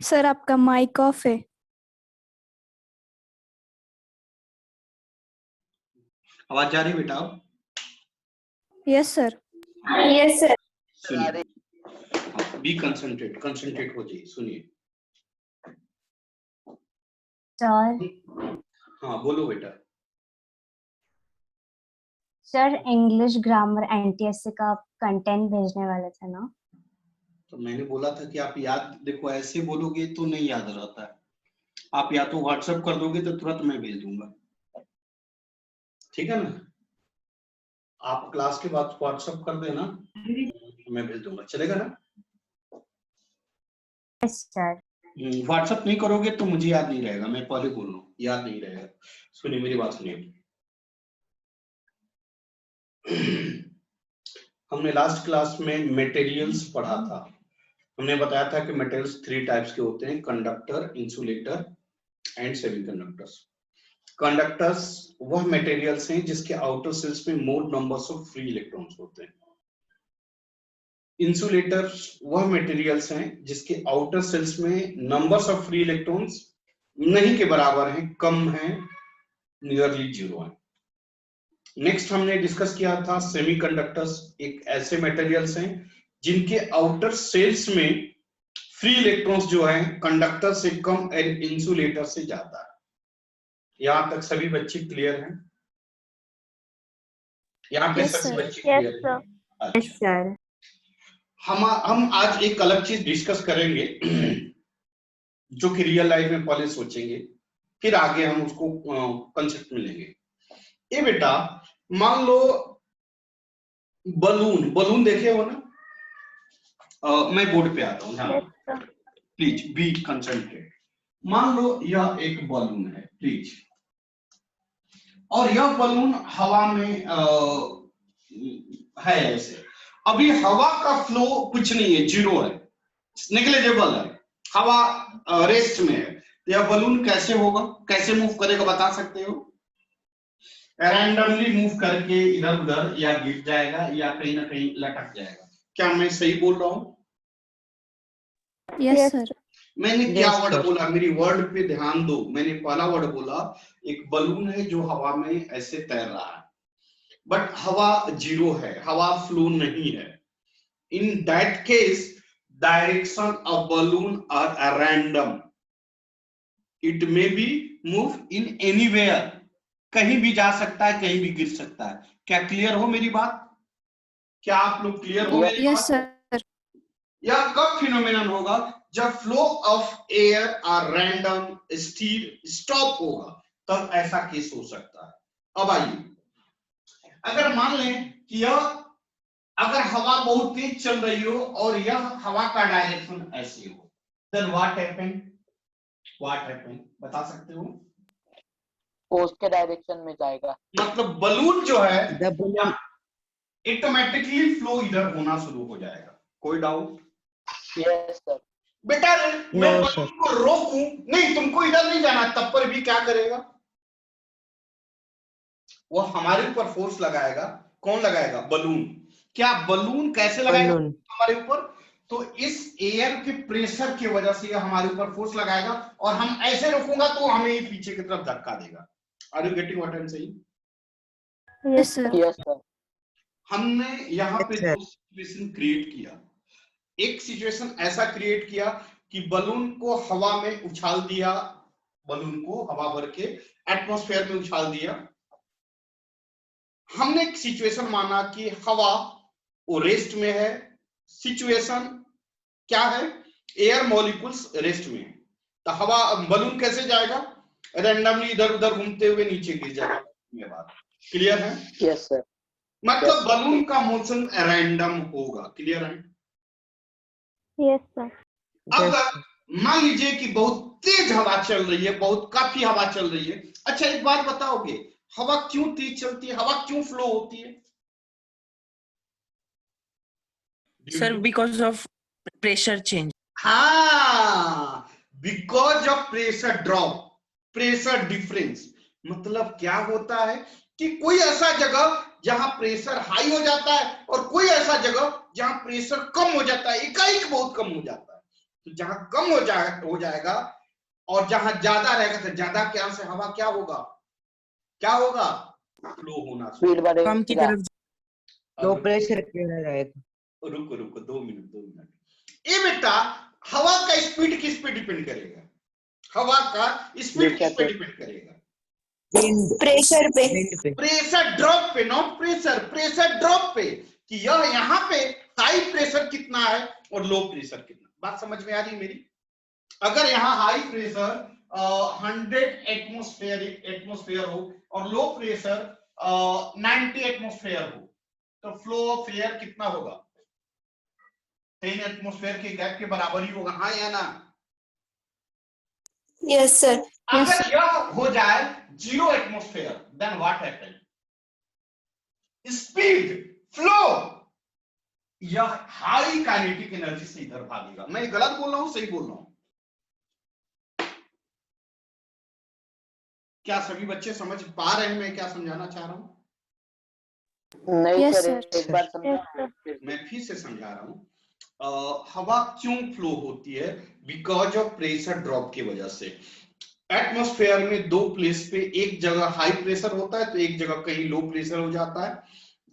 Sir आपका mic off है। आवाज जा रही बेटा? Yes sir. Yes sir. सुनिए, बी कंसंट्रेट हो जाइए, सुनिए। सर हाँ बोलो बेटा। सर इंग्लिश ग्रामर एनटीएससी का कंटेंट भेजने वाले थे ना? तो मैंने बोला था कि आप याद, देखो ऐसे बोलोगे तो नहीं याद रहता है। आप या तो व्हाट्सएप कर दोगे तो तुरंत मैं भेज दूंगा, ठीक है ना? आप क्लास के बाद व्हाट्सएप कर देना, मैं भेज दूंगा, चलेगा ना? Yes sir. व्हाट्सएप नहीं करोगे तो मुझे याद नहीं रहेगा, मैं पहले बोल रहा हूँ, याद नहीं रहेगा। सुनिए मेरी बात, सुनिए। हमने लास्ट क्लास में मटेरियल्स पढ़ा था। हमने बताया था कि मटेरियल्स 3 टाइप्स के होते हैं: conductor, insulator and semiconductors. Conductors वह मटेरियल्स हैं जिसके आउटर सेल्स में मोर नंबर्स ऑफ फ्री इलेक्ट्रॉन्स होते हैं। इंसुलेटर्स वह मटेरियल्स हैं जिसके आउटर सेल्स में नंबर्स ऑफ फ्री इलेक्ट्रॉन्स नहीं के बराबर हैं, कम हैं, नियरली जीरो है। नेक्स्ट हमने डिस्कस किया था सेमीकंडक्टर्स, एक ऐसे मटेरियल्स हैं जिनके आउटर सेल्स में फ्री इलेक्ट्रॉन्स जो है कंडक्टर से कम एंड इंसुलेटर से ज्यादा है। यहां तक सभी बच्चे क्लियर हैं? यहाँ पे सभी बच्चे क्लियर हैं? Yes sir. हम आज एक अलग चीज डिस्कस करेंगे जो कि रियल लाइफ में पहले सोचेंगे, फिर आगे हम उसको कंसेप्ट में लेंगे। ये बेटा मान लो बलून देखे हो ना? मैं बोर्ड पे आता हूँ, ध्यान प्लीज बी कंसंट्रेट। मान लो यह एक बलून है, प्लीज, और यह बलून हवा में है ऐसे। अभी हवा का फ्लो कुछ नहीं है, जीरो है, नेग्लिजिबल है, हवा रेस्ट में है। यह बलून कैसे होगा, कैसे मूव करेगा, बता सकते हो? रैंडमली मूव करके इधर उधर या गिर जाएगा या कहीं ना कहीं लटक जाएगा। क्या मैं सही बोल रहा हूं? Yes sir. मैंने क्या वर्ड बोला, मेरी वर्ड पे ध्यान दो। मैंने पहला वर्ड बोला एक बलून है जो हवा में ऐसे तैर रहा है, बट हवा जीरो है, हवा फ्लो नहीं है। In that case direction of balloon are random, it may be move in anywhere, कहीं भी जा सकता है, कहीं भी गिर सकता है। क्या क्लियर हो मेरी बात? क्या आप लोग क्लियर हो मेरी यस बात? सर। यह कब फिनोमेनन होगा? जब फ्लो ऑफ एयर और रैंडम स्टॉप होगा, तब ऐसा केस हो सकता है। अब आइए, अगर मान लें कि यह, अगर हवा बहुत तेज चल रही हो और यह हवा का डायरेक्शन ऐसे हो, देन व्हाट हैपन, बता सकते हो? पोस्ट के डायरेक्शन में जाएगा। मतलब बलून जो है ऑटोमेटिकली फ्लो इधर होना शुरू हो जाएगा। कोई डाउट? Yes sir. बेटा मैं बलून को रोकूं, नहीं तुमको इधर नहीं जाना, तब पर भी क्या करेगा? वो हमारे ऊपर फोर्स लगाएगा। कौन लगाएगा? बलून। क्या बलून कैसे लगाएगा हमारे ऊपर? तो इस एयर के प्रेशर की वजह से हमारे ऊपर फोर्स लगाएगा, और हम ऐसे रोकूंगा तो हमें पीछे की तरफ धक्का देगा। Are you getting what I am saying? Yes sir. Yes sir. हमने यहाँ पे दो सिचुएशन क्रिएट किया। एक सिचुएशन ऐसा क्रिएट किया कि बलून को हवा में उछाल दिया, बलून को हवा भर के एटमॉस्फेयर में उछाल दिया। हमने एक सिचुएशन माना कि हवा वो रेस्ट में है। सिचुएशन क्या है? एयर मॉलिक्यूल्स रेस्ट में है। तो हवा, बलून कैसे जाएगा? रैंडमली इधर उधर घूमते हुए नीचे गिर जाएगा। ये बात क्लियर है? Yes sir. मतलब बलून का मोशन रैंडम होगा। क्लियर है? Yes sir. अब मान लीजिए कि बहुत तेज हवा चल रही है, बहुत काफी हवा चल रही है। अच्छा एक बात बताओगे, हवा क्यों तेज चलती है, हवा क्यों फ्लो होती है? Sir, because of pressure change. हाँ, because of pressure drop, pressure difference. मतलब क्या होता है कि कोई ऐसा जगह जहां प्रेशर हाई हो जाता है और कोई ऐसा जगह जहां प्रेशर कम हो जाता है, एकाएक बहुत कम हो जाता है। तो जहां कम हो जाएगा और जहां ज्यादा रहेगा तो ज्यादा क्या से हवा क्या होगा, फ्लो होना शुरू। स्पीड बढ़ेगा। कम की तरफ लो प्रेशर किया जाएगा। रुको 2 मिनट। ये बेटा हवा का स्पीड किस पे डिपेंड करेगा, हवा का स्पीड किस पे डिपेंड करेगा, प्रेशर पे। प्रेशर ड्रॉप पे, नॉट प्रेशर ड्रॉप पे, कि यह यहाँ पे हाई प्रेशर कितना है और लो प्रेशर कितना। बात समझ में आ रही है मेरी? अगर यहाँ हाई प्रेशर 100 एटमॉस्फेयर हो और लो प्रेशर 90 एटमॉस्फेयर हो, तो फ्लो ऑफ एयर कितना होगा, 10 एटमॉस्फेयर के गैप के बराबर ही होगा, हाँ या ना? Yes sir. अगर यह हो जाए 0 atmosphere, then what happen? Speed, flow, यह हाई काइनेटिक एनर्जी से इधर भागेगा। मैं गलत बोल रहा हूं, सही बोल रहा हूं? क्या सभी बच्चे समझ पा रहे हैं मैं क्या समझाना चाह रहा हूं? नहीं Yes, सर, sir. एक बार समझा। मैं फिर से समझा रहा हूं। हवा क्यों फ्लो होती है? बिकॉज ऑफ प्रेशर ड्रॉप की वजह से। एटमॉस्फेयर में 2 प्लेस पे, एक जगह हाई प्रेशर होता है तो एक जगह कहीं लो प्रेशर हो जाता है।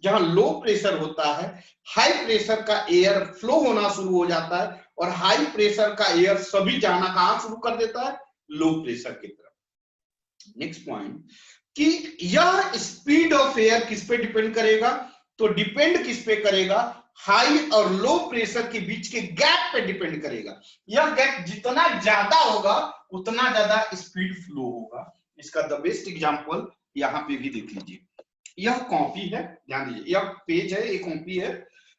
जहां लो प्रेशर होता है, हाई प्रेशर का एयर फ्लो होना शुरू हो जाता है और हाई प्रेशर का एयर सभी जाना कहां शुरू कर देता है, लो प्रेशर की तरफ। नेक्स्ट पॉइंट, कि यह स्पीड ऑफ एयर किस पे डिपेंड करेगा, तो डिपेंड किस पे करेगा, हाई और लो प्रेशर के बीच के गैप पे डिपेंड करेगा। यह गैप जितना ज्यादा होगा उतना ज्यादा स्पीड फ्लो होगा। इसका द बेस्ट एग्जांपल यहां पे भी देख लीजिए। यह कॉपी है, ध्यान दीजिए, यह पेज है, ये कॉपी है।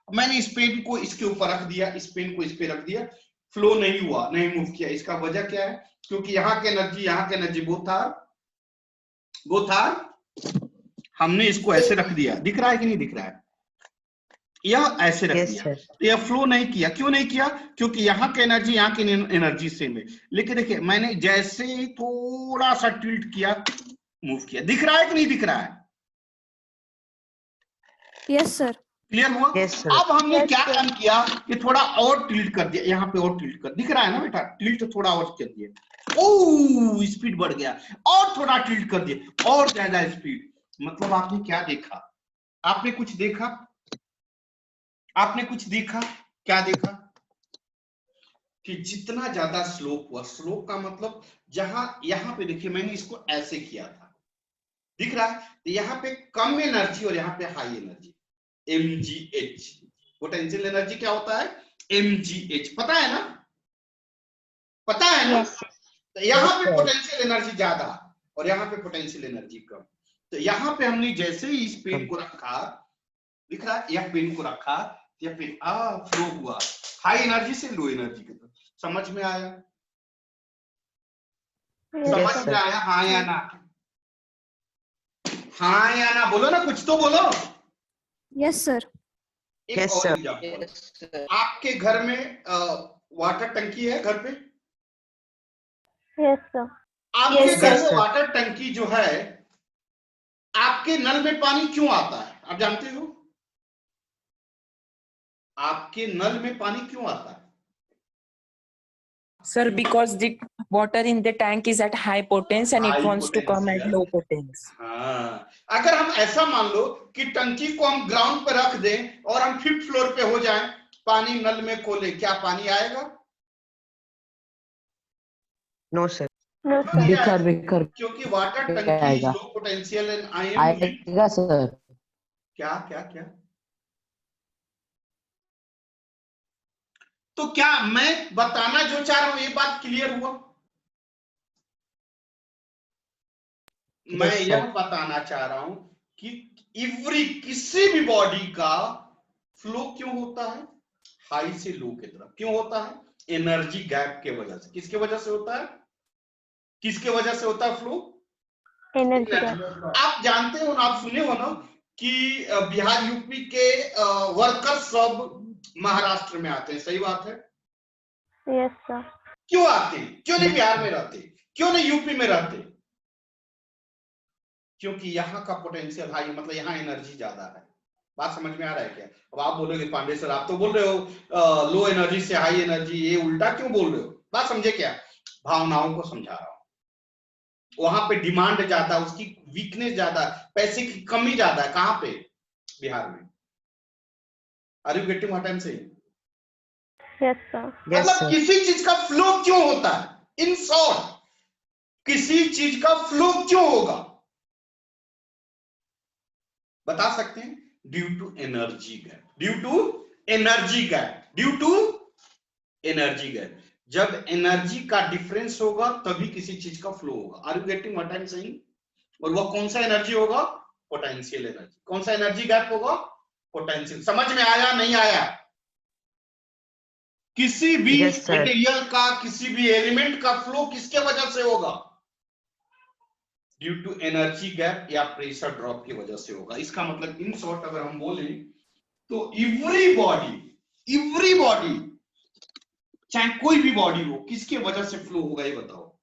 मैंने इस पेन को इसके ऊपर रख दिया, इस पेन को इस पे रख दिया, फ्लो नहीं हुआ, नहीं मूव किया। इसका वजह क्या है? क्योंकि यहाँ की एनर्जी बोथ आर हमने इसको ऐसे रख दिया। दिख रहा है कि नहीं दिख रहा है? यह ऐसे रख दिया, यह फ्लो नहीं किया। क्यों नहीं किया? क्योंकि यहाँ की एनर्जी यहाँ की एनर्जी सेम है। लेकिन देखिए, मैंने जैसे ही थोड़ा सा टिल्ट किया, मूव किया। दिख रहा है कि नहीं दिख रहा है? Yes sir. क्लियर हुआ? अब हमने क्या काम किया कि थोड़ा और टिल्ट कर दिया, यहाँ पे और टिल्ट कर, दिख रहा है ना बेटा? टिल्ट थोड़ा और कर दिया, ओ स्पीड बढ़ गया, और थोड़ा टिल्ट कर दिया, और ज्यादा स्पीड। मतलब आपने क्या देखा? आपने कुछ देखा? क्या देखा? कि जितना ज्यादा स्लोप हुआ, स्लोप का मतलब जहां यहाँ पे देखिए मैंने इसको ऐसे किया था, दिख रहा है? तो यहाँ पे कम एनर्जी और यहाँ पे high energy, mgh। Potential energy क्या होता है? mgh। पता है ना? Yes. तो यहाँ पे पोटेंशियल एनर्जी ज्यादा और यहाँ पे पोटेंशियल एनर्जी कम। तो यहाँ पे हमने जैसे ही इस पेन को रखा, दिख रहा है? यह पेन को रखा, यह पेन फ्लो हुआ हाई एनर्जी से लो एनर्जी की तरफ। समझ में आया? समझ में आया? हाँ या ना? हाँ या ना? बोलो ना, कुछ तो बोलो। Yes sir. एक और एग्जांपल, आपके घर में वाटर टंकी है घर पे? Yes, sir. आपके घर में वाटर टंकी जो है, आपके नल में पानी क्यों आता है? आप जानते हो? आपके नल में पानी क्यों आता है? Sir, because the water in the tank is at high potence and it wants to come at low potence. हाँ, अगर हम ऐसा मान लो कि टंकी को हम ग्राउंड पर रख दें और हम 5th फ्लोर पे हो जाएं, पानी नल में खोले, क्या पानी आएगा? No sir. बिखर क्योंकि वाटर टंकी इज लो पोटेंशियल एंड आएगा सर। क्या क्या क्या? तो क्या मैं बताना जो चाह रहा हूं, ये बात क्लियर हुआ? मैं यह बताना चाह रहा हूं कि किसी भी बॉडी का फ्लो क्यों होता है हाई से लो की तरफ? क्यों होता है? एनर्जी गैप के वजह से। किसके वजह से होता है? किसके वजह से होता है फ्लो? Energy gap. आप जानते हो ना, आप सुने हो ना कि बिहार यूपी के वर्कर्स सब महाराष्ट्र में आते हैं, सही बात है? Yes sir. क्यों आते हैं? क्यों नहीं बिहार में रहते? क्यों नहीं यूपी में रहते? क्योंकि यहाँ का पोटेंशियल हाई, मतलब यहाँ एनर्जी ज्यादा है। बात समझ में आ रहा है क्या? अब आप बोलोगे पांडे सर आप तो बोल रहे हो लो एनर्जी से हाई एनर्जी, ये उल्टा क्यों बोल रहे हो? बात समझे क्या? भावनाओं को समझा रहा हूं। वहां पे डिमांड ज्यादा, उसकी वीकनेस ज्यादा, पैसे की कमी ज्यादा है। कहां पे? बिहार में। Are you getting what I am saying? Yes, sir. Yes, मतलब sir. किसी चीज का फ्लो क्यों होता है? इन शॉर्ट, किसी चीज का फ्लो क्यों होगा? बता सकते हैं? Due to energy gap, due to energy gap, due to energy gap. जब एनर्जी का डिफरेंस होगा तभी किसी चीज का फ्लो होगा। Are you getting what I am saying? और वो कौन सा एनर्जी होगा? Potential energy. कौन सा एनर्जी गैप होगा? पोटेंशियल। समझ में आया नहीं आया? किसी भी Yes, sir. मटेरियल का, किसी भी एलिमेंट का फ्लो किसके वजह से होगा? ड्यू टू एनर्जी गैप या प्रेशर ड्रॉप की वजह से होगा। इसका मतलब इन शॉर्ट अगर हम बोले तो एवरी बॉडी चाहे कोई भी बॉडी हो, किसके वजह से फ्लो होगा ये बताओ?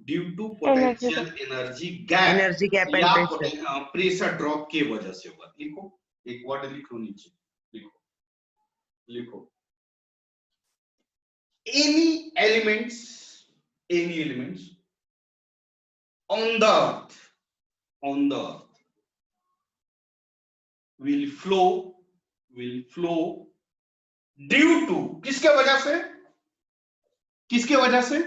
Due to potential energy gap Energy gap या and pressure. प्रेशर ड्रॉप की वजह से होगा। लिखो, एक वर्ड लिखो नीचे, लिखो any elements on the earth will flow due to किसके वजह से?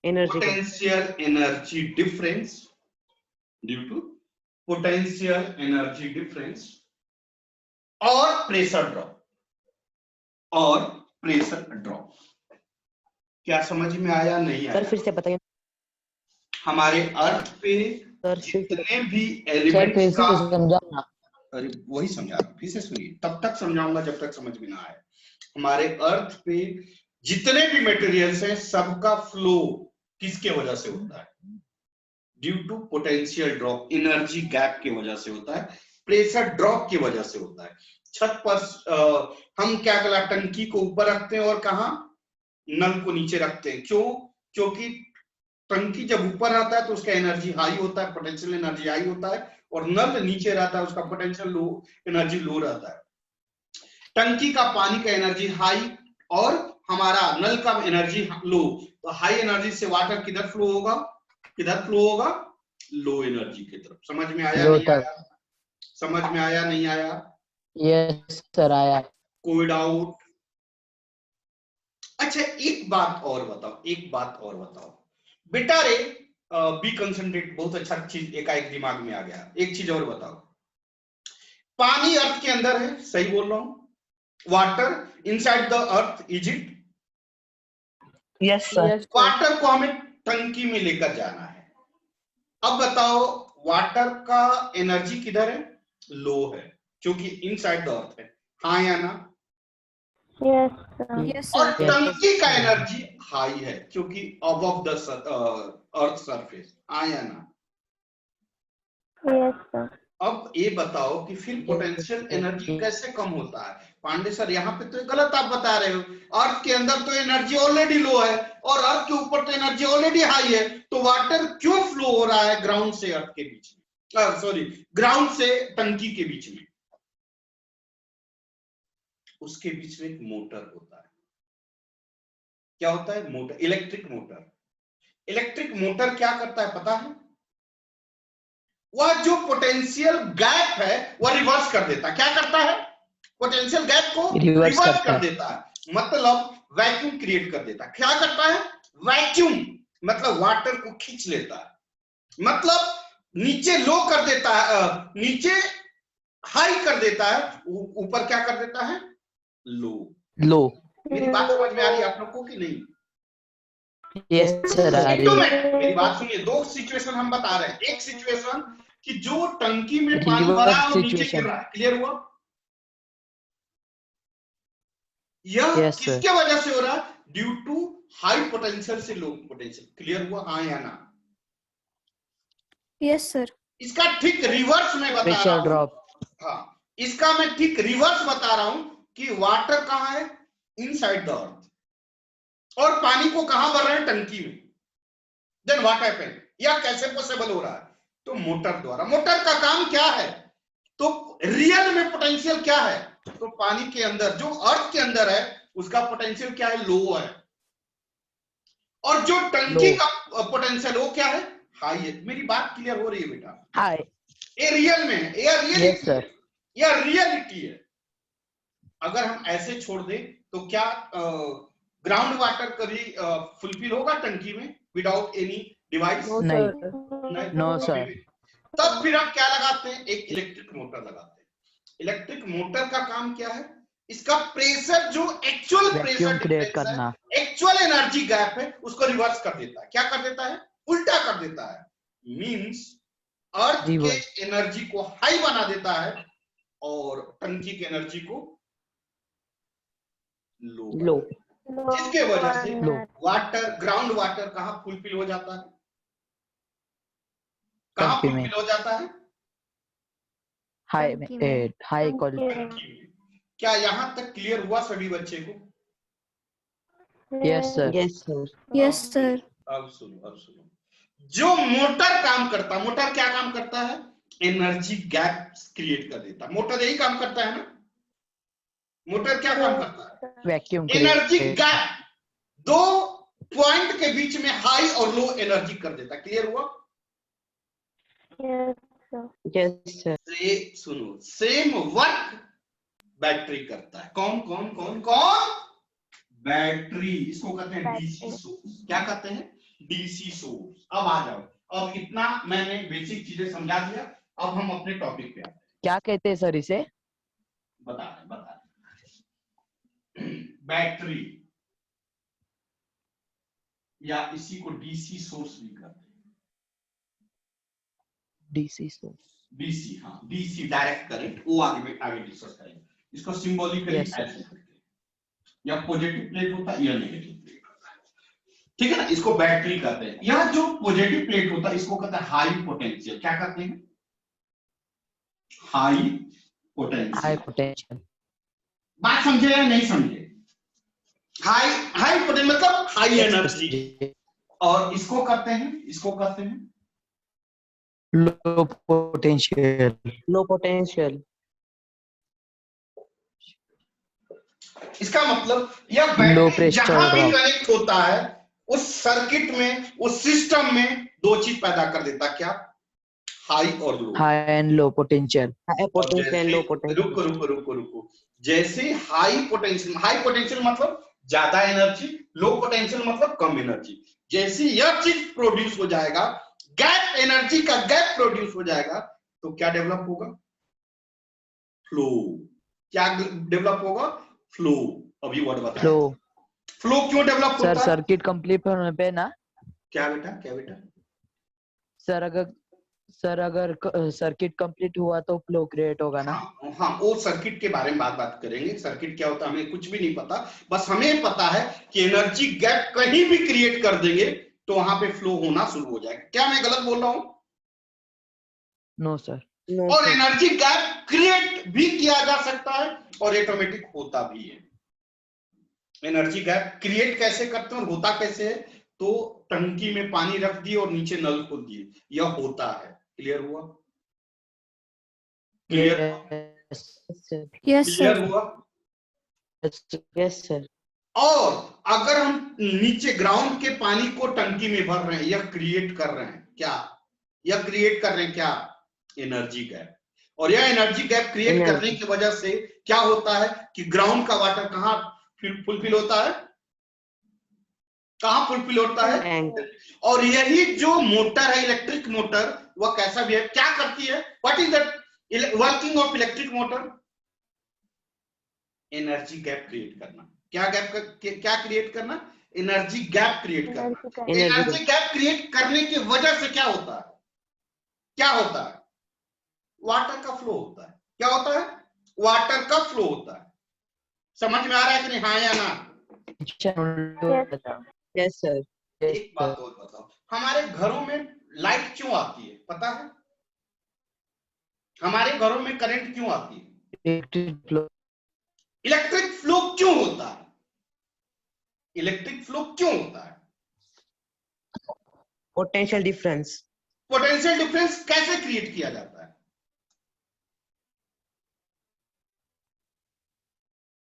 Energy gap. Potential energy difference, due to potential energy difference और प्रेशर ड्रॉप। क्या समझ में आया नहीं आया? सर फिर से बताइए। हमारे अर्थ पे सर जितने भी फिर एलिमेंट्स से का, समझाओ ना। अरे वही समझा रहा हूं, फिर से सुनिए, तब तक समझाऊंगा जब तक समझ में ना आए। हमारे अर्थ पे जितने भी मटेरियल्स हैं सबका फ्लो किसके वजह से होता है? Due to potential drop, energy gap की वजह से होता है, प्रेशर ड्रॉप की वजह से होता है। छत पर हम क्या कला टंकी को ऊपर रखते हैं और कहा नल को नीचे रखते हैं। क्यों? क्योंकि टंकी जब ऊपर आता है तो उसका एनर्जी हाई होता है, पोटेंशियल एनर्जी हाई होता है, और नल नीचे रहता है उसका पोटेंशियल एनर्जी लो रहता है। टंकी का पानी का एनर्जी हाई और हमारा नल का एनर्जी लो, तो हाई एनर्जी से वाटर किधर फ्लो होगा? लो एनर्जी की तरफ। समझ में आया नहीं आया? समझ में आया नहीं आया? यस सर आया। कोई डाउट? अच्छा एक बात और बताओ बेटा रे, बी कंसंट्रेट, बहुत अच्छा चीज एकाएक दिमाग में आ गया। एक चीज और बताओ, पानी अर्थ के अंदर है, सही बोल रहा हूं? Water inside the earth, is it? Yes, sir. Water को हमें टंकी में लेकर जाना है। अब बताओ वाटर का एनर्जी किधर है? लो है, क्योंकि इनसाइड द अर्थ है। हाँ या ना? Yes, sir. Yes, और sir. टंकी का एनर्जी हाई है क्योंकि अबव द अर्थ सरफेस। हाँ या ना? Yes, sir. अब ये बताओ कि फिर पोटेंशियल एनर्जी कैसे कम होता है? पांडे सर यहाँ पे तो गलत आप बता रहे हो। अर्थ के अंदर तो एनर्जी ऑलरेडी लो है और अर्थ के ऊपर तो एनर्जी ऑलरेडी हाई है, तो वाटर क्यों फ्लो हो रहा है ग्राउंड से अर्थ के बीच में? सॉरी, ग्राउंड से टंकी के बीच में? उसके बीच में एक मोटर होता है। क्या होता है? Motor, electric motor. Electric motor क्या करता है पता है? वह जो पोटेंशियल गैप है वह रिवर्स कर देता है। क्या करता है? पोटेंशियल गैप को रिवर्स कर देता है, मतलब वैक्यूम क्रिएट कर देता है। क्या करता है? वैक्यूम, मतलब वाटर को खींच लेता है, मतलब नीचे लो कर देता है, नीचे हाई कर देता है, ऊपर क्या कर देता है? लो। मेरी बात समझ में आ रही है आप लोग को कि नहीं? यस सर आ रही है। मेरी बात सुनिए, दो सिचुएशन हम बता रहे हैं। एक सिचुएशन कि जो टंकी में पानी भरा है और नीचे गिर रहा है, क्लियर हुआ? यह किसके वजह से हो रहा है? ड्यू टू हाई पोटेंशियल से लो पोटेंशियल। क्लियर हुआ? हाँ या ना? Yes, sir. इसका ठीक रिवर्स में बता रहा हूं। ड्रॉप। हाँ, इसका मैं ठीक रिवर्स बता रहा हूं कि वाटर कहां है? इनसाइड द अर्थ, और पानी को कहां भर रहे हैं? टंकी में। Then what happened? या कैसे पॉसिबल हो रहा है? तो मोटर द्वारा। मोटर का काम क्या है? तो रियल में पोटेंशियल क्या है? तो पानी के अंदर, जो अर्थ के अंदर है, उसका पोटेंशियल क्या है? लो है। और जो टंकी का पोटेंशियल वो क्या है? हाई है। मेरी बात क्लियर हो रही है बेटा? हाई। ये रियल में है, ये Yes, sir. रियलिटी है। अगर हम ऐसे छोड़ दें तो क्या ग्राउंड वाटर कभी फुलफिल होगा टंकी में विदाउट एनी डिवाइस? नहीं। No, sir. तब फिर हम क्या लगाते हैं? एक इलेक्ट्रिक मोटर लगाते हैं। इलेक्ट्रिक मोटर का काम क्या है? इसका प्रेशर, जो actual pressure vacuum create difference है, करना। एक्चुअल एनर्जी गैप है, उसको रिवर्स कर देता है। क्या कर देता है? उल्टा कर देता है। मींस अर्थ के Reverse. एनर्जी को हाई बना देता है और टंकी की एनर्जी को लो। जिसके वजह से लो। वाटर, ग्राउंड वाटर कहां फुलफिल हो जाता है? कहां टंकी में। फुलफिल हो जाता है? हाई टंकी में। में। High quality. टंकी में। क्या यहां तक क्लियर हुआ सभी बच्चे को? Yes, sir. Yes, sir. Yes, sir. अब सुनो। जो मोटर काम करता है, मोटर क्या काम करता है? एनर्जी गैप क्रिएट कर देता है। मोटर यही काम करता है ना? मोटर क्या काम करता है? वैक्यूम एनर्जी गैप, दो पॉइंट के बीच में हाई और लो एनर्जी कर देता है। क्लियर हुआ? Yes, sir. सुनो, सेम वर्क बैटरी करता है। कौन? बैटरी। इसको कहते हैं डीसी सोर्स। क्या कहते हैं? DC source. अब आ जाओ, अब इतना मैंने बेसिक चीजें समझा दिया। अब हम अपने टॉपिक पे आते हैं। क्या कहते हैं सर इसे? बता रहे। बैटरी, या इसी को डीसी सोर्स भी कहते हैं। DC source. डीसी, हाँ, डीसी डायरेक्ट करंट। वो आगे डिस्कस करेंगे। इसको सिंबॉलिकली Yes, sir. ऐसे करते हैं, या पॉजिटिव प्लेट होता है या नेगेटिव प्लेट होता है। ठीक है ना? इसको बैटरी कहते हैं। यह जो पॉजिटिव प्लेट होता है इसको कहते हैं हाई पोटेंशियल। क्या कहते हैं? High potential. बात समझे या नहीं समझे? हाई पोटेंशियल मतलब हाई एनर्जी। और इसको कहते हैं लो पोटेंशियल। इसका मतलब यह लो बैटरी प्रेशर जहां भी ड्रॉप। कनेक्ट होता है उस सर्किट में, उस सिस्टम में दो चीज पैदा कर देता। क्या? हाई और low. High and low potential. High potential, low potential. रुको। जैसे हाई पोटेंशियल मतलब ज्यादा एनर्जी, लो पोटेंशियल मतलब कम एनर्जी। जैसे यह चीज प्रोड्यूस हो जाएगा, गैप, एनर्जी का गैप प्रोड्यूस हो जाएगा, तो क्या डेवलप होगा? फ्लो। क्या डेवलप होगा? फ्लो। अभी वर्ड बताया। फ्लो क्यों डेवलप होता है? सर सर्किट कंप्लीट होने पे ना। क्या बेटा? सर अगर सर्किट कंप्लीट हुआ तो फ्लो क्रिएट होगा ना? हाँ, वो सर्किट के बारे में बात करेंगे। सर्किट क्या होता है हमें कुछ भी नहीं पता, बस हमें पता है कि एनर्जी गैप कहीं भी क्रिएट कर देंगे तो वहां पे फ्लो होना शुरू हो जाएगा। क्या मैं गलत बोल रहा हूं? No sir. और एनर्जी गैप क्रिएट भी किया जा सकता है और ऑटोमेटिक होता भी है। एनर्जी गैप क्रिएट कैसे करते हैं और होता कैसे है? तो टंकी में पानी रख दिए और नीचे नल खोल दिए, यह होता है। क्लियर हुआ? Yes, sir. हुआ? Yes sir. और अगर हम नीचे ग्राउंड के पानी को टंकी में भर रहे हैं, यह क्रिएट कर रहे हैं क्या? Energy gap. और यह एनर्जी गैप क्रिएट करने की वजह से क्या होता है कि ग्राउंड का वाटर कहां फुलफिल होता है? कहां फुलफिल होता है? और यही जो मोटर है, इलेक्ट्रिक मोटर, वह कैसा भी है, क्या करती है? What is the working of electric motor? Energy gap create करना। क्या क्रिएट करना? एनर्जी गैप क्रिएट करना। एनर्जी गैप क्रिएट करने की वजह से क्या होता है? वाटर का फ्लो होता है। क्या होता है? वाटर का फ्लो होता है। समझ में आ रहा है कि नहीं? हाँ या ना? Yes sir. एक बात और बताओ, हमारे घरों में लाइट क्यों आती है? पता है? हमारे घरों में करंट क्यों आती है? इलेक्ट्रिक फ्लो क्यों होता है? Potential difference. पोटेंशियल डिफरेंस कैसे क्रिएट किया जाता है?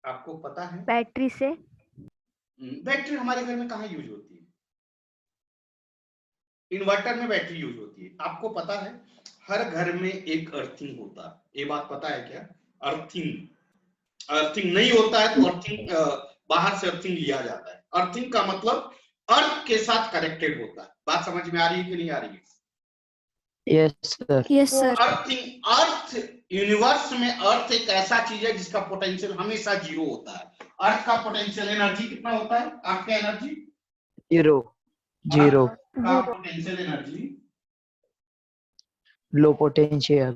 आपको पता है? बैटरी से। बैटरी हमारे घर में कहाँ यूज होती है? इन्वर्टर में बैटरी यूज होती है। आपको पता है हर घर में एक अर्थिंग होता है, ये बात पता है क्या? अर्थिंग नहीं होता है तो अर्थिंग बाहर से अर्थिंग लिया जाता है। अर्थिंग का मतलब अर्थ के साथ कनेक्टेड होता है। बात समझ में आ रही है कि नहीं आ रही है? Yes, sir. Yes, sir. Earthing, earth, universe में अर्थ एक ऐसा चीज है जिसका पोटेंशियल हमेशा जीरो होता है। अर्थ का पोटेंशियल एनर्जी कितना होता है? अर्थ का एनर्जी 0. का potential energy Low potential.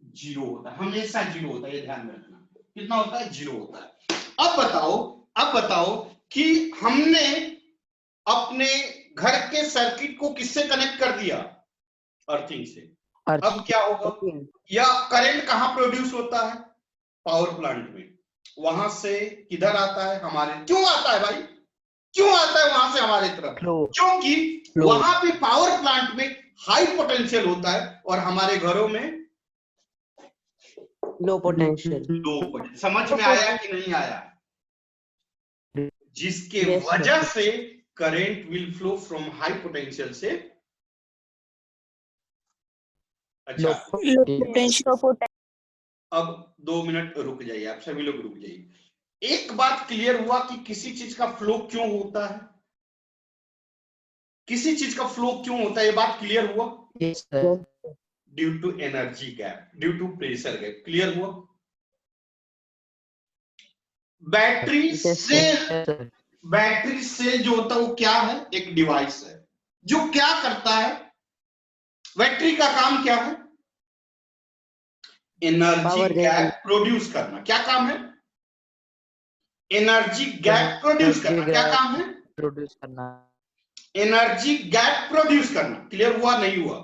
Zero होता है, हमेशा जीरो होता है, ये ध्यान में रखना। कितना होता है? जीरो होता है। अब बताओ कि हमने अपने घर के सर्किट को किससे कनेक्ट कर दिया? अर्थिंग से। अब क्या होगा? या करंट कहां प्रोड्यूस होता है? पावर प्लांट में। वहां से किधर आता है? हमारे। क्यों आता है भाई? क्यों आता है वहां से हमारे तरफ? क्योंकि वहां पे पावर प्लांट में हाई पोटेंशियल होता है और हमारे घरों में लो पोटेंशियल। Low potential. समझ में आया कि नहीं आया? जिसके वजह से current will flow from high potential से अच्छा। अब 2 मिनट रुक जाइए, आप सभी लोग रुक जाइए। एक बात क्लियर हुआ कि किसी चीज का फ्लो क्यों होता है? किसी चीज का फ्लो क्यों होता है, ये बात क्लियर हुआ? Yes, sir. Due to energy gap, due to pressure gap. Clear हुआ? बैटरी सेल जो होता है वो क्या है? एक डिवाइस है जो क्या करता है? बैटरी का काम क्या है? एनर्जी गैप प्रोड्यूस करना। क्या काम है? एनर्जी गैप प्रोड्यूस करना। क्या काम है? प्रोड्यूस करना। एनर्जी गैप प्रोड्यूस करना। क्लियर हुआ नहीं हुआ?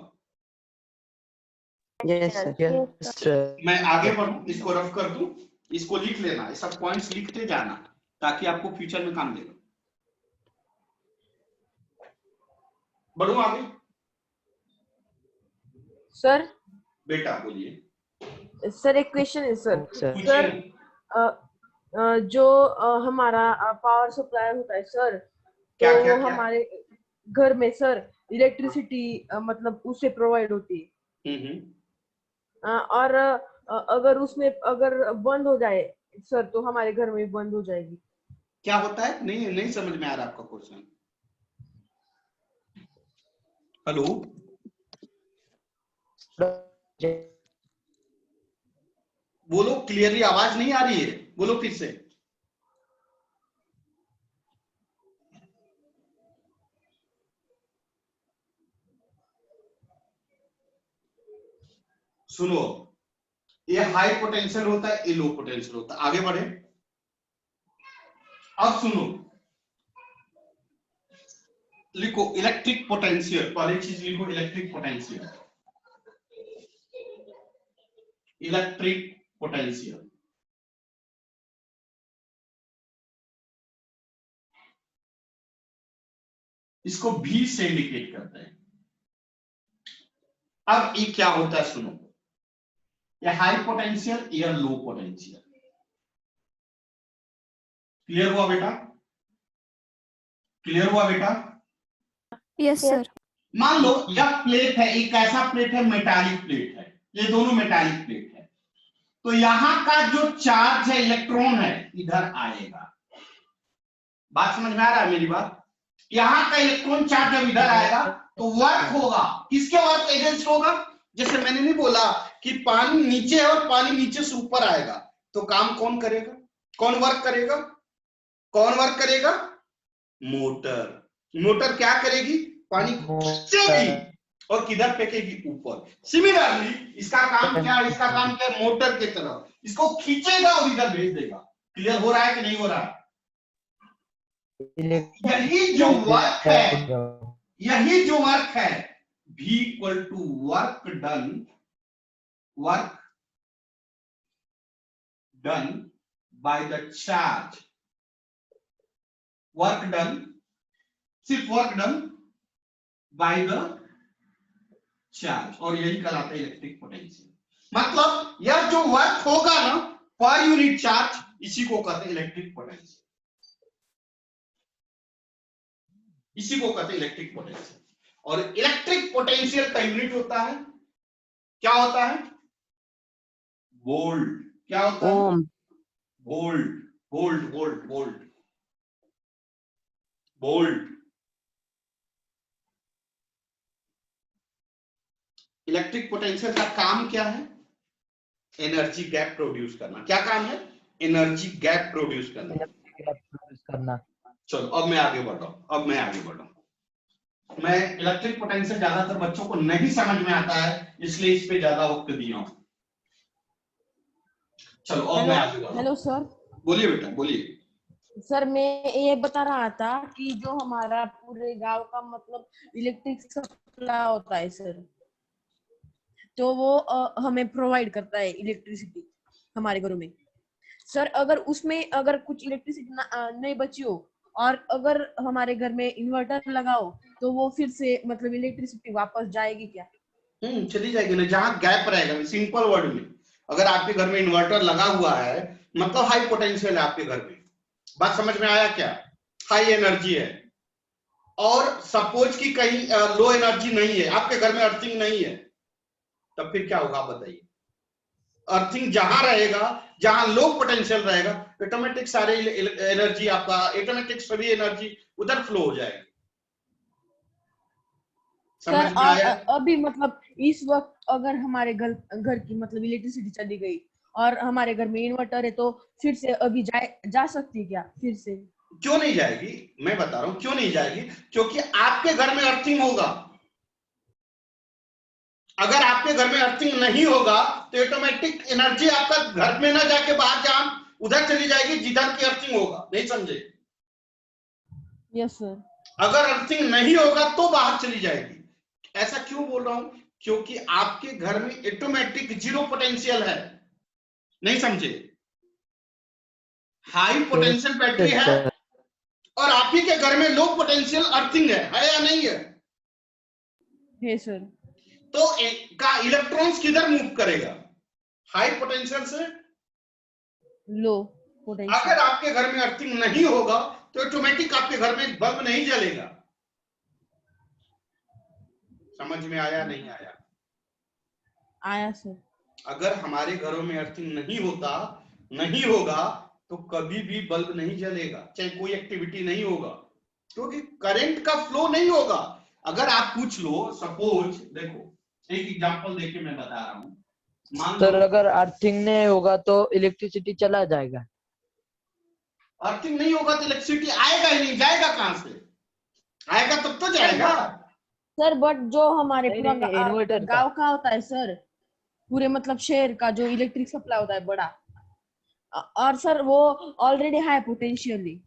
Yes, sir. Yes, sir. मैं आगे बढ़ूं, इसको रफ कर दूं, इसको लिख लेना, ये सब पॉइंट्स लिखते जाना ताकि आपको फ्यूचर में काम देगा। बढ़ूं आगे? सर बेटा बोलिए। सर एक क्वेश्चन है सर। Sir. सर जो हमारा पावर सप्लाई होता है सर, क्या तो क्या वो क्या? हमारे घर में सर इलेक्ट्रिसिटी मतलब उससे प्रोवाइड होती है। और अगर उसमें अगर बंद हो जाए सर तो हमारे घर में बंद हो जाएगी। क्या होता है? नहीं समझ में आ रहा आपका क्वेश्चन। हेलो, बोलो, क्लियरली आवाज नहीं आ रही है, बोलो फिर से। सुनो, ये हाई पोटेंशियल होता है, ये लो पोटेंशियल होता है। आगे बढ़े। अब सुनो, लिखो इलेक्ट्रिक पोटेंशियल। पहली चीज लिखो इलेक्ट्रिक पोटेंशियल। इलेक्ट्रिक पोटेंशियल इसको भी से इंडिकेट करते हैं। अब ये क्या होता है सुनो, ये हाई पोटेंशियल या लो पोटेंशियल। क्लियर हुआ बेटा? क्लियर हुआ बेटा? Yes, sir. मान लो यह प्लेट है, एक ऐसा प्लेट है, मेटालिक प्लेट है, ये दोनों मेटालिक प्लेट है। तो यहां का जो चार्ज है, इलेक्ट्रॉन है, इधर आएगा। बात समझ में आ रहा है मेरी बात? यहां का इलेक्ट्रॉन चार्ज जब इधर आएगा तो वर्क होगा, किसके वर्क एजेंस्ट होगा? जैसे मैंने नहीं बोला कि पानी नीचे है और पानी नीचे से ऊपर आएगा, तो काम कौन करेगा? कौन वर्क करेगा? कौन वर्क करेगा? मोटर। मोटर क्या करेगी? पानी को खींचेगी और किधर फेंकेगी? ऊपर। सिमिलरली इसका काम क्या है? इसका काम क्या है? मोटर की तरह इसको खींचेगा और इधर भेज देगा। क्लियर हो रहा है कि नहीं हो रहा है? यही जो वर्क है, यही जो वर्क है, V equal to work done by the charge. Work done, सिर्फ work done by the charge, और यही कहलाता है इलेक्ट्रिक पोटेंशियल। मतलब यह जो वर्क होगा ना पर यूनिट चार्ज, इसी को कहते हैं इलेक्ट्रिक पोटेंशियल, इसी को कहते हैं इलेक्ट्रिक पोटेंशियल। और इलेक्ट्रिक पोटेंशियल का यूनिट होता है, क्या होता है? वोल्ट। क्या होता है? Ohm. Volt, volt, volt, volt, volt. Electric potential का काम क्या है? एनर्जी गैप प्रोड्यूस करना। क्या काम है? एनर्जी गैप प्रोड्यूस करना। चलो अब मैं आगे बढ़ रहा हूं, मैं इलेक्ट्रिक पोटेंशियल ज्यादातर बच्चों को नहीं समझ में आता है, इसलिए इस पे ज्यादा वक्त दिया हूं। चलो अब मैं आगे बढ़ रहा हूं। Hello sir. बोलिए बेटा, बोलिए। सर मैं ये बता रहा था कि जो हमारा पूरे गांव का मतलब इलेक्ट्रिक सप्लाई होता है सर, तो वो हमें प्रोवाइड करता है इलेक्ट्रिसिटी हमारे घरों में। सर अगर उसमें अगर कुछ इलेक्ट्रिसिटी नहीं बची हो और अगर हमारे घर में इन्वर्टर लगाओ तो वो फिर से मतलब इलेक्ट्रिसिटी वापस जाएगी क्या? चली जाएगी ना, जहां गैप रहेगा। सिंपल वर्ड में, अगर आपके घर में इन्वर्टर लगा हुआ है मतलब हाई पोटेंशियल है आपके घर में। बात समझ में आया क्या? हाई एनर्जी है, और सपोज कि कहीं लो एनर्जी नहीं है, आपके घर में अर्थिंग नहीं है, तब फिर क्या होगा आप बताइए? अर्थिंग जहां रहेगा, जहां लो पोटेंशियल रहेगा, ऑटोमेटिक सारे एनर्जी आपका, ऑटोमेटिक सभी एनर्जी उधर फ्लो हो जाएगी। समझ सर में आया? अभी मतलब इस वक्त अगर हमारे घर की मतलब इलेक्ट्रिसिटी चली गई और हमारे घर में इन्वर्टर है, तो फिर से अभी जा सकती है क्या फिर से? क्यों नहीं जाएगी? मैं बता रहा हूं क्यों नहीं जाएगी, क्योंकि आपके घर में अर्थिंग होगा। अगर आपके घर में अर्थिंग नहीं होगा तो ऑटोमेटिक एनर्जी आपका घर में ना जाके बाहर जहां उधर चली जाएगी जिधर की अर्थिंग होगा। नहीं समझे? Yes sir. अगर अर्थिंग नहीं होगा तो बाहर चली जाएगी। ऐसा क्यों बोल रहा हूं? क्योंकि आपके घर में ऑटोमेटिक जीरो पोटेंशियल है। नहीं समझे? हाई पोटेंशियल बैटरी है और आप ही के घर में लो पोटेंशियल अर्थिंग है या नहीं है? है सर। तो का इलेक्ट्रॉन्स किधर मूव करेगा? हाई पोटेंशियल से लो पोटेंशियल। अगर आपके घर में अर्थिंग नहीं होगा तो ऑटोमेटिक आपके घर में बल्ब नहीं जलेगा। समझ में आया नहीं आया? आया सर। अगर हमारे घरों में अर्थिंग नहीं होगा तो कभी भी बल्ब नहीं जलेगा, चाहे कोई एक्टिविटी नहीं होगा, क्योंकि करंट का फ्लो नहीं होगा। अगर आप पूछ लो, सपोज देखो एक एग्जांपल देके मैं बता रहा हूं। मान लो सर अगर अर्थिंग नहीं होगा तो इलेक्ट्रिसिटी चला जाएगा। अर्थिंग नहीं होगा तो इलेक्ट्रिसिटी आएगा ही नहीं, जाएगा कहां से? आएगा तब तो जाएगा। सर बट जो हमारे पूरा इन्वर्टर गांव का होता है सर, पूरे मतलब शहर का जो इलेक्ट्रिक सप्लाई होता है बड़ा, और सर वो ऑलरेडी हाई पोटेंशियली,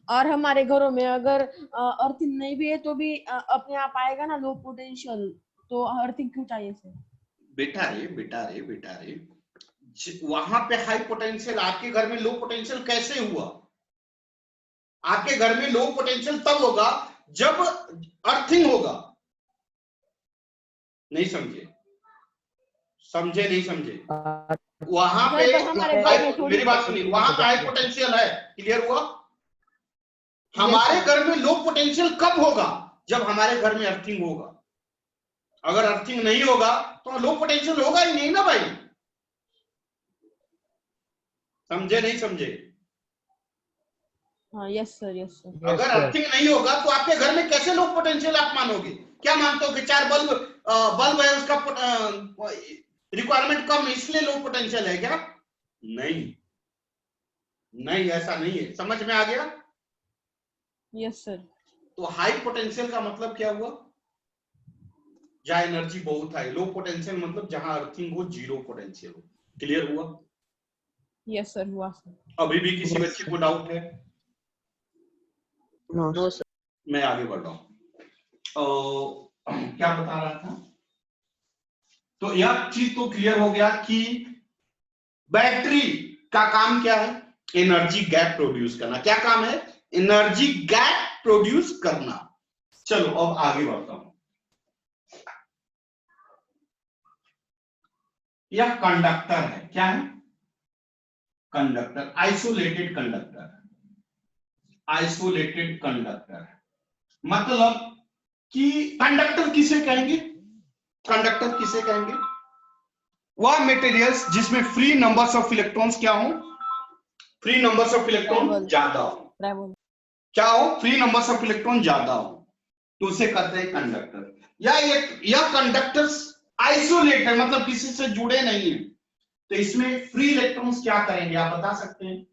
और हमारे घरों में अगर अर्थिंग नहीं भी है तो भी अपने आप आएगा ना लो पोटेंशियल, तो अर्थिंग क्यों चाहिए सर? बेटा रे वहां पे हाई पोटेंशियल, आपके घर में लो पोटेंशियल कैसे हुआ? आपके घर में लो पोटेंशियल तब होगा जब अर्थिंग होगा। नहीं समझे? नहीं समझे? वहां पे मेरी बात सुनिए, वहां पे हाई पोटेंशियल है, क्लियर हुआ? हमारे घर में लो पोटेंशियल कब होगा? जब हमारे घर में अर्थिंग होगा। अगर अर्थिंग नहीं होगा तो लो पोटेंशियल होगा ही नहीं ना भाई। समझे नहीं समझे? हाँ यस सर। अगर अर्थिंग नहीं होगा तो आपके घर में कैसे लो पोटेंशियल आप मानोगे? क्या मानते हो कि 4 बल्ब है, उसका रिक्वायरमेंट कम है इसलिए लो पोटेंशियल है क्या? नहीं ऐसा नहीं है। समझ में आ गया? Yes sir. तो हाई पोटेंशियल का मतलब क्या हुआ? जहां एनर्जी बहुत है। लो पोटेंशियल मतलब जहां अर्थिंग हो, जीरो पोटेंशियल हो। क्लियर हुआ? यस सर हुआ सर। अभी भी किसी बच्चे को डाउट है? No sir. मैं आगे बढ़ रहा हूं। क्या बता रहा था? तो यह चीज तो क्लियर हो गया कि बैटरी का काम क्या है? एनर्जी गैप प्रोड्यूस करना। क्या काम है? एनर्जी गैप प्रोड्यूस करना। चलो अब आगे बढ़ता हूं। यह कंडक्टर है, क्या है? Conductor, isolated conductor. Isolated conductor मतलब कि कंडक्टर किसे कहेंगे? कंडक्टर किसे कहेंगे? वह मटेरियल्स जिसमें फ्री नंबर्स ऑफ इलेक्ट्रॉन्स क्या हो? फ्री नंबर्स ऑफ इलेक्ट्रॉन ज्यादा हो। क्या हो? फ्री नंबर्स ऑफ इलेक्ट्रॉन ज्यादा हो, तो उसे कहते हैं कंडक्टर। या कंडक्टर्स आइसोलेटेड मतलब किसी से जुड़े नहीं है, तो इसमें फ्री इलेक्ट्रॉन्स क्या करेंगे आप बता सकते हैं?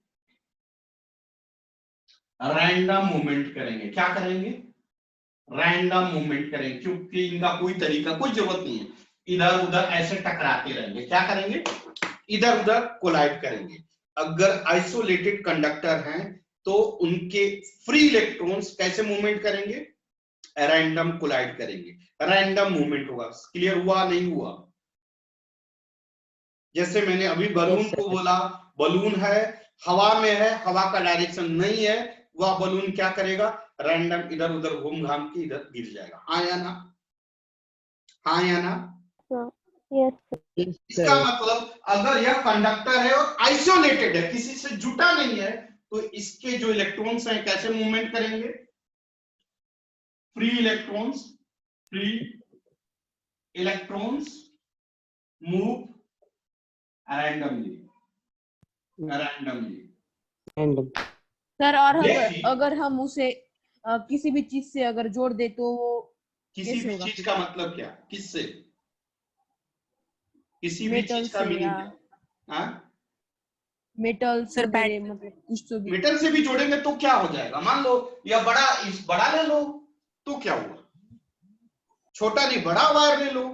रैंडम मूवमेंट करेंगे। क्या करेंगे? रैंडम मूवमेंट करेंगे, क्योंकि इनका कोई तरीका, कोई जरूरत नहीं है, इधर उधर ऐसे टकराते रहेंगे। क्या करेंगे? इधर उधर कोलाइड करेंगे। अगर आइसोलेटेड कंडक्टर हैं तो उनके फ्री इलेक्ट्रॉन्स कैसे मूवमेंट करेंगे? रैंडम कोलाइड करेंगे, रैंडम मूवमेंट होगा। क्लियर हुआ नहीं हुआ? जैसे मैंने अभी बलून को बोला, बलून है, हवा में है, हवा का डायरेक्शन नहीं है, वह बलून क्या करेगा? रैंडम इधर उधर घूम घाम के इधर गिर जाएगा। हाँ या ना? हाँ या ना? Yes. इसका मतलब अगर यह कंडक्टर है और आइसोलेटेड है, किसी से जुटा नहीं है, तो इसके जो इलेक्ट्रॉन्स हैं कैसे मूवमेंट करेंगे? Free electrons, free electrons move randomly, randomly. Sir और देखिए, अगर हम उसे किसी भी चीज से अगर जोड़ दे तो वो किसी कैसे भी होगा? चीज का मतलब क्या? किससे? किसी भी मेटल चीज का से मीनिंग या क्या? हाँ? मेटल से सर, मेरे मतलब कुछ तो भी। मेटल से भी जोड़ेंगे तो क्या हो जाएगा? मान लो या बड़ा ले लो तो क्या हुआ? छोटा नहीं, बड़ा वायर ले लो,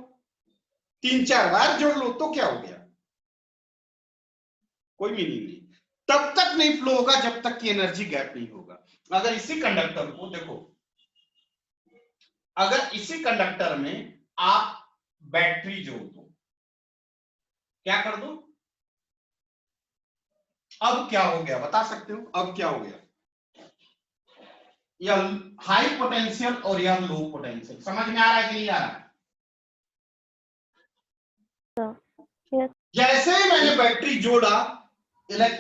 3-4 वायर जोड़ लो तो क्या हो गया? कोई मीनिंग नहीं। तब तक नहीं फ्लो होगा जब तक कि एनर्जी गैप नहीं होगा। अगर इसी कंडक्टर को देखो, अगर इसी कंडक्टर में आप बैटरी जोड़ दो, क्या कर दो? अब क्या हो गया बता सकते हो? अब क्या हो गया? यह हाई पोटेंशियल और यह लो पोटेंशियल, समझ में आ रहा है कि नहीं आ रहा है? Yes. जैसे ही मैंने बैटरी जोड़ा,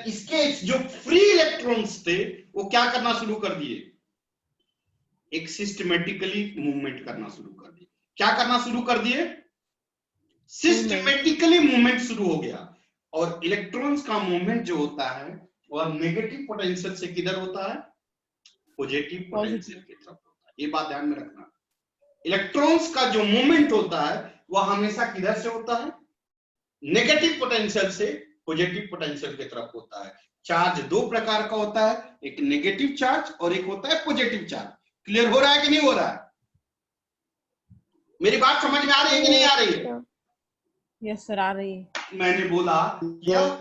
इसके जो फ्री इलेक्ट्रॉन्स थे वो क्या करना शुरू कर दिए? एक सिस्टमेटिकली मूवमेंट करना शुरू कर दिए। क्या करना शुरू कर दिए? सिस्टमेटिकली मूवमेंट शुरू हो गया। और इलेक्ट्रॉन्स का मूवमेंट जो होता है वह नेगेटिव पोटेंशियल से किधर होता है? पॉजिटिव पोटेंशियल की तरफ होता है। ये बात ध्यान में रखना। इलेक्ट्रॉन्स का जो मूवमेंट होता है वह हमेशा किधर से होता है? नेगेटिव पोटेंशियल से पॉजिटिव पोटेंशियल की तरफ होता है। चार्ज दो प्रकार का होता है, एक नेगेटिव चार्ज और एक होता है पॉजिटिव चार्ज। क्लियर हो रहा है कि नहीं हो रहा है? मेरी बात समझ में आ रही है कि नहीं आ रही है? यस सर, आ रही है। मैंने बोला यह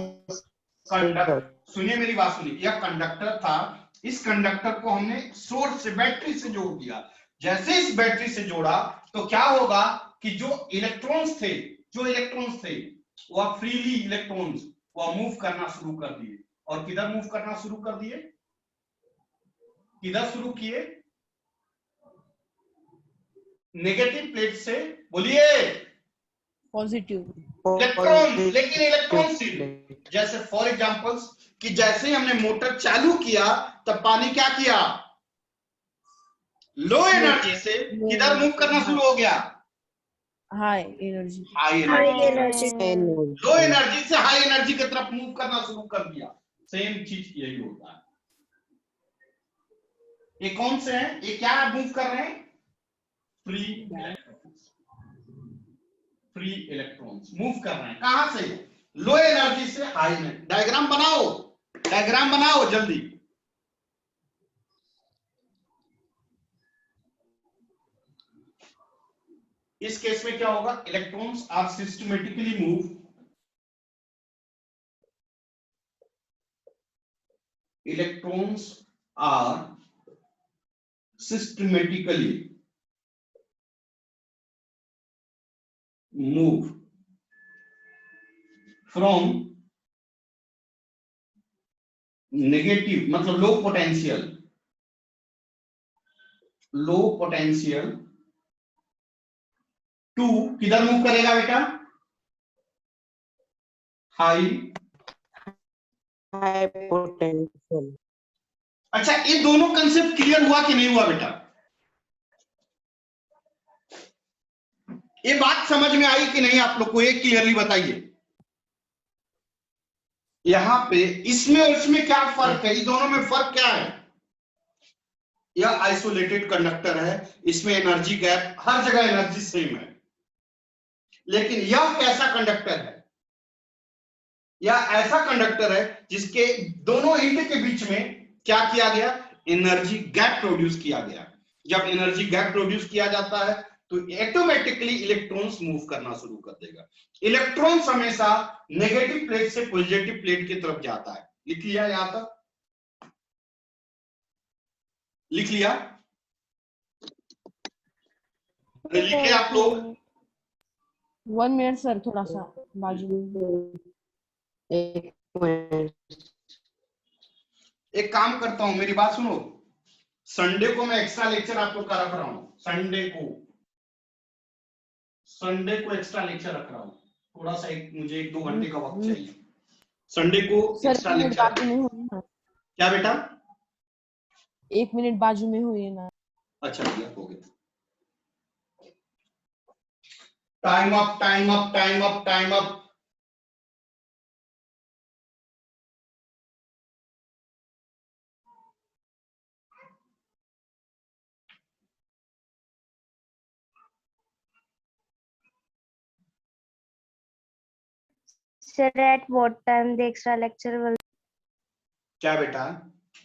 कंडक्टर, सुनिए मेरी बात सुनिए, यह कंडक्टर था, इस कंडक्टर को हमने सोर्स से, बैटरी से जोड़ दिया। जैसे इस बैटरी से जोड़ा तो क्या होगा कि जो इलेक्ट्रॉन्स थे वह फ्रीली इलेक्ट्रॉन्स वह मूव करना शुरू कर दिए। और किधर मूव करना शुरू कर दिए? किधर शुरू किए? नेगेटिव प्लेट से, बोलिए, पॉजिटिव इलेक्ट्रॉन। लेकिन इलेक्ट्रॉन सिर्फ, जैसे फॉर एग्जांपल्स कि जैसे ही हमने मोटर चालू किया तब पानी क्या किया? लो एनर्जी से किधर मूव करना शुरू हो गया? High energy, high Energy. लो एनर्जी से हाई एनर्जी की तरफ मूव करना शुरू कर दिया। सेम चीज यही होता है। ये कौन से हैं? ये क्या मूव कर रहे हैं? Free electrons. Free electrons move कर रहे हैं। कहां से? लो एनर्जी से हाई एनर्जी। डायग्राम बनाओ, डायग्राम बनाओ जल्दी। इस केस में क्या होगा? Electrons are systematically move, electrons are systematically move from negative मतलब low potential low potential to किधर मूव करेगा बेटा? High potential. अच्छा, ये दोनों कंसेप्ट क्लियर हुआ कि नहीं हुआ बेटा? ये बात समझ में आई कि नहीं आप लोग को? ये क्लियरली बताइए। यहां पे इसमें और इसमें क्या फर्क है? ये दोनों में फर्क क्या है? यह आइसोलेटेड कंडक्टर है, इसमें एनर्जी गैप, हर जगह एनर्जी सेम है। लेकिन यह कैसा कंडक्टर है? यह ऐसा कंडक्टर है जिसके दोनों एंड के बीच में क्या किया गया? एनर्जी गैप प्रोड्यूस किया गया। जब एनर्जी गैप प्रोड्यूस किया जाता है तो ऑटोमेटिकली इलेक्ट्रॉन्स मूव करना शुरू कर देगा। इलेक्ट्रॉन्स हमेशा नेगेटिव प्लेट से पॉजिटिव प्लेट की तरफ जाता है। लिख लिया यहां तक? लिख लिया? लिखे आप लोग? 1 मिनट सर, थोड़ा सा बाजू में। एक मिनट। एक काम करता हूं, मेरी बात सुनो। संडे को मैं एक्स्ट्रा लेक्चर आप लोग का रख रहा हूं। संडे को एक्स्ट्रा लेक्चर रख रहा हूं। थोड़ा सा मुझे 1-2 घंटे का वक्त चाहिए। संडे को सर एक्स्ट्रा 1 मिनट लेक्चर। बाजू में हुई ना। क्या बेटा? 1 मिनट बाजू में हुई ना। अच्छा भैया, हो गया। Time up, time up, time up, time up. Sir, at what time the extra lecture will? क्या बेटा?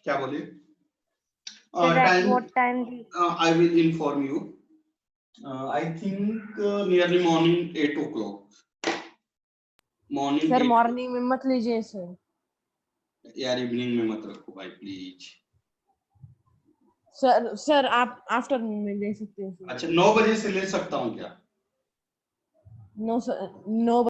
क्या बोले? Sir, at time what time? I will inform you. I think nearly morning 8 o'clock. Morning sir 8 morning में मत लीजिए sir. यार, evening में मत रखो भाई प्लीज। सर आप आफ्टरनून में ले सकते हैं। अच्छा, 9 बजे से ले सकता हूँ क्या? No sir, 9